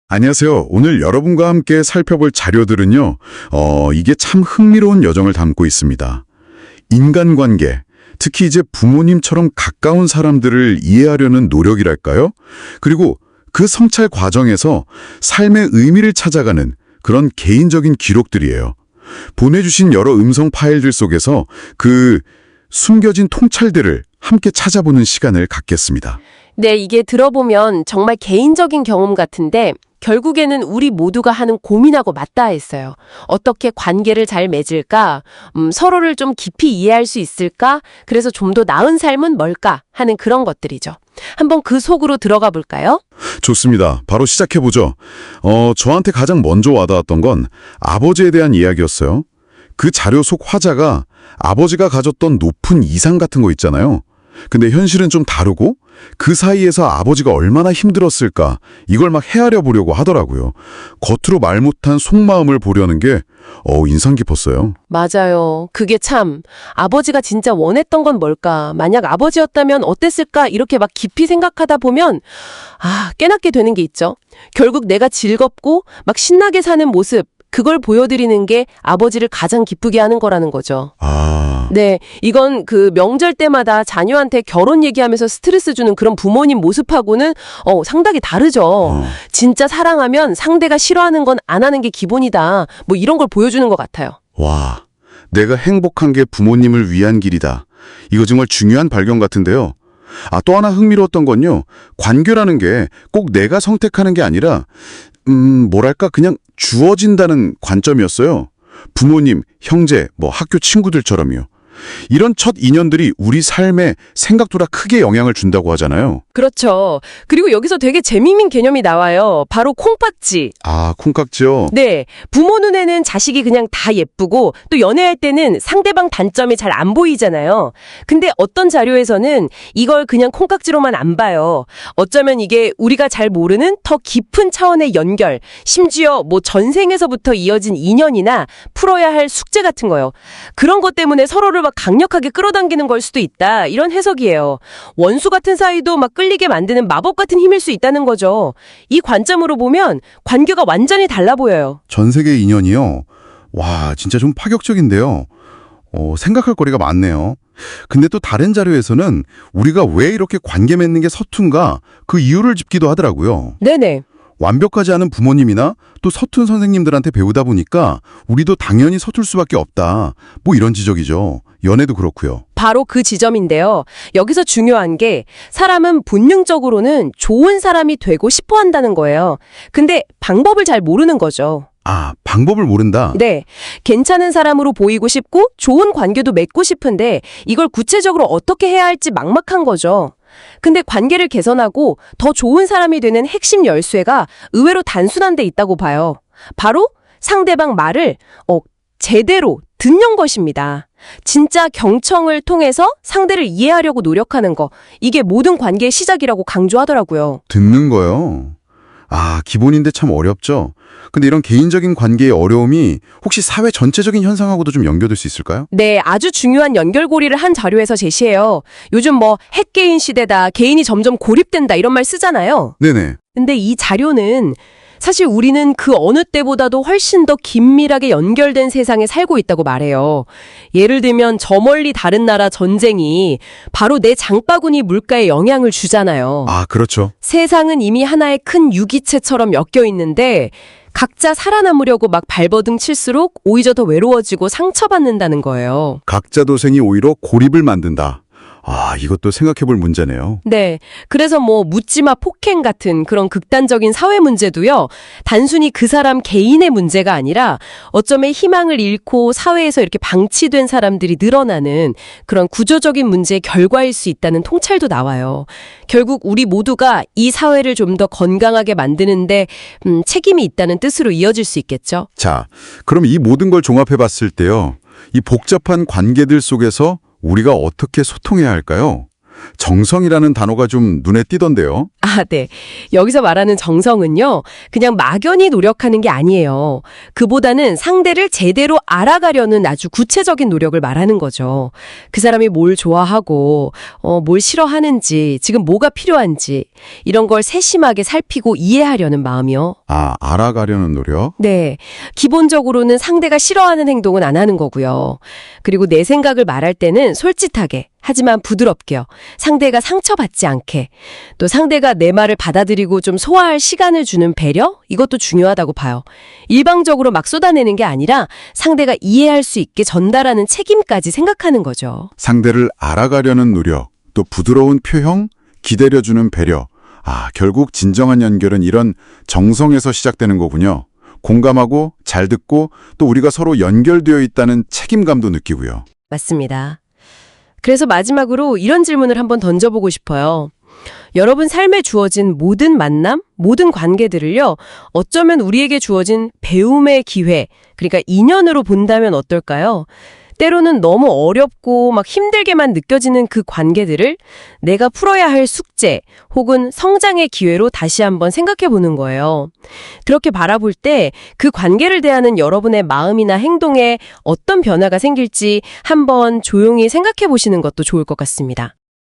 안녕하세요. 오늘 여러분과 함께 살펴볼 자료들은요. 이게 참 흥미로운 여정을 담고 있습니다. 인간관계, 특히 이제 부모님처럼 가까운 사람들을 이해하려는 노력이랄까요? 그리고 그 성찰 과정에서 삶의 의미를 찾아가는 그런 개인적인 기록들이에요. 보내주신 여러 음성 파일들 속에서 그 숨겨진 통찰들을 함께 찾아보는 시간을 갖겠습니다. 네, 이게 들어보면 정말 개인적인 경험 같은데 결국에는 우리 모두가 하는 고민하고 맞닿아 있어요. 어떻게 관계를 잘 맺을까? 서로를 좀 깊이 이해할 수 있을까? 그래서 좀 더 나은 삶은 뭘까? 하는 그런 것들이죠. 한번 그 속으로 들어가 볼까요? 좋습니다. 바로 시작해보죠. 저한테 가장 먼저 와닿았던 건 아버지에 대한 이야기였어요. 그 자료 속 화자가 아버지가 가졌던 높은 이상 같은 거 있잖아요. 근데 현실은 좀 다르고 그 사이에서 아버지가 얼마나 힘들었을까 이걸 막 헤아려 보려고 하더라고요. 겉으로 말 못한 속마음을 보려는 게 인상 깊었어요. 맞아요. 그게 참 아버지가 진짜 원했던 건 뭘까? 만약 아버지였다면 어땠을까? 이렇게 막 깊이 생각하다 보면 깨닫게 되는 게 있죠. 결국 내가 즐겁고 막 신나게 사는 모습 그걸 보여드리는 게 아버지를 가장 기쁘게 하는 거라는 거죠. 네, 이건 그 명절 때마다 자녀한테 결혼 얘기하면서 스트레스 주는 그런 부모님 모습하고는 상당히 다르죠. 진짜 사랑하면 상대가 싫어하는 건 안 하는 게 기본이다. 뭐 이런 걸 보여주는 것 같아요. 와, 내가 행복한 게 부모님을 위한 길이다. 이거 정말 중요한 발견 같은데요. 또 하나 흥미로웠던 건요. 관계라는 게 꼭 내가 선택하는 게 아니라 뭐랄까 그냥 주어진다는 관점이었어요. 부모님, 형제, 학교 친구들처럼요. 이런 첫 인연들이 우리 삶에 생각보다 크게 영향을 준다고 하잖아요. 그렇죠. 그리고 여기서 되게 재미있는 개념이 나와요. 바로 콩깍지. 콩깍지요? 네. 부모 눈에는 자식이 그냥 다 예쁘고 또 연애할 때는 상대방 단점이 잘 안 보이잖아요. 근데 어떤 자료에서는 이걸 그냥 콩깍지로만 안 봐요. 어쩌면 이게 우리가 잘 모르는 더 깊은 차원의 연결, 심지어 전생에서부터 이어진 인연이나 풀어야 할 숙제 같은 거요. 그런 것 때문에 서로를 막 강력하게 끌어당기는 걸 수도 있다. 이런 해석이에요. 원수 같은 사이도 막 끌리게 만드는 마법 같은 힘일 수 있다는 거죠. 이 관점으로 보면 관계가 완전히 달라 보여요. 전 세계 인연이요? 와, 진짜 좀 파격적인데요. 생각할 거리가 많네요. 근데 또 다른 자료에서는 우리가 왜 이렇게 관계 맺는 게 서툰가 그 이유를 짚기도 하더라고요. 네네. 완벽하지 않은 부모님이나 또 서툰 선생님들한테 배우다 보니까 우리도 당연히 서툴 수밖에 없다. 이런 지적이죠. 연애도 그렇고요. 바로 그 지점인데요. 여기서 중요한 게 사람은 본능적으로는 좋은 사람이 되고 싶어 한다는 거예요. 근데 방법을 잘 모르는 거죠. 방법을 모른다? 네. 괜찮은 사람으로 보이고 싶고 좋은 관계도 맺고 싶은데 이걸 구체적으로 어떻게 해야 할지 막막한 거죠. 근데 관계를 개선하고 더 좋은 사람이 되는 핵심 열쇠가 의외로 단순한 데 있다고 봐요. 바로 상대방 말을 제대로 듣는 것입니다. 진짜 경청을 통해서 상대를 이해하려고 노력하는 거. 이게 모든 관계의 시작이라고 강조하더라고요. 듣는 거요? 기본인데 참 어렵죠. 근데 이런 개인적인 관계의 어려움이 혹시 사회 전체적인 현상하고도 좀 연결될 수 있을까요? 네, 아주 중요한 연결고리를 한 자료에서 제시해요. 요즘 핵개인 시대다, 개인이 점점 고립된다 이런 말 쓰잖아요. 네네. 근데 이 자료는 사실 우리는 그 어느 때보다도 훨씬 더 긴밀하게 연결된 세상에 살고 있다고 말해요. 예를 들면 저 멀리 다른 나라 전쟁이 바로 내 장바구니 물가에 영향을 주잖아요. 그렇죠. 세상은 이미 하나의 큰 유기체처럼 엮여 있는데 각자 살아남으려고 막 발버둥 칠수록 오히려 더 외로워지고 상처받는다는 거예요. 각자 도생이 오히려 고립을 만든다. 이것도 생각해볼 문제네요. 네. 그래서 묻지마 폭행 같은 그런 극단적인 사회 문제도요. 단순히 그 사람 개인의 문제가 아니라 어쩌면 희망을 잃고 사회에서 이렇게 방치된 사람들이 늘어나는 그런 구조적인 문제의 결과일 수 있다는 통찰도 나와요. 결국 우리 모두가 이 사회를 좀 더 건강하게 만드는데 책임이 있다는 뜻으로 이어질 수 있겠죠. 자, 그럼 이 모든 걸 종합해봤을 때요. 이 복잡한 관계들 속에서 우리가 어떻게 소통해야 할까요? 정성이라는 단어가 좀 눈에 띄던데요. 아, 네. 여기서 말하는 정성은요, 그냥 막연히 노력하는 게 아니에요. 그보다는 상대를 제대로 알아가려는 아주 구체적인 노력을 말하는 거죠. 그 사람이 뭘 좋아하고, 뭘 싫어하는지, 지금 뭐가 필요한지, 이런 걸 세심하게 살피고 이해하려는 마음이요. 아, 알아가려는 노력? 네. 기본적으로는 상대가 싫어하는 행동은 안 하는 거고요. 그리고 내 생각을 말할 때는 솔직하게, 하지만 부드럽게요. 상대가 상처받지 않게. 또 상대가 내 말을 받아들이고 좀 소화할 시간을 주는 배려? 이것도 중요하다고 봐요. 일방적으로 막 쏟아내는 게 아니라 상대가 이해할 수 있게 전달하는 책임까지 생각하는 거죠. 상대를 알아가려는 노력, 또 부드러운 표현, 기다려주는 배려. 아, 결국 진정한 연결은 이런 정성에서 시작되는 거군요. 공감하고 잘 듣고 또 우리가 서로 연결되어 있다는 책임감도 느끼고요. 맞습니다. 그래서 마지막으로 이런 질문을 한번 던져보고 싶어요. 여러분 삶에 주어진 모든 만남, 모든 관계들을요, 어쩌면 우리에게 주어진 배움의 기회, 그러니까 인연으로 본다면 어떨까요? 때로는 너무 어렵고 막 힘들게만 느껴지는 그 관계들을 내가 풀어야 할 숙제 혹은 성장의 기회로 다시 한번 생각해 보는 거예요. 그렇게 바라볼 때 그 관계를 대하는 여러분의 마음이나 행동에 어떤 변화가 생길지 한번 조용히 생각해 보시는 것도 좋을 것 같습니다.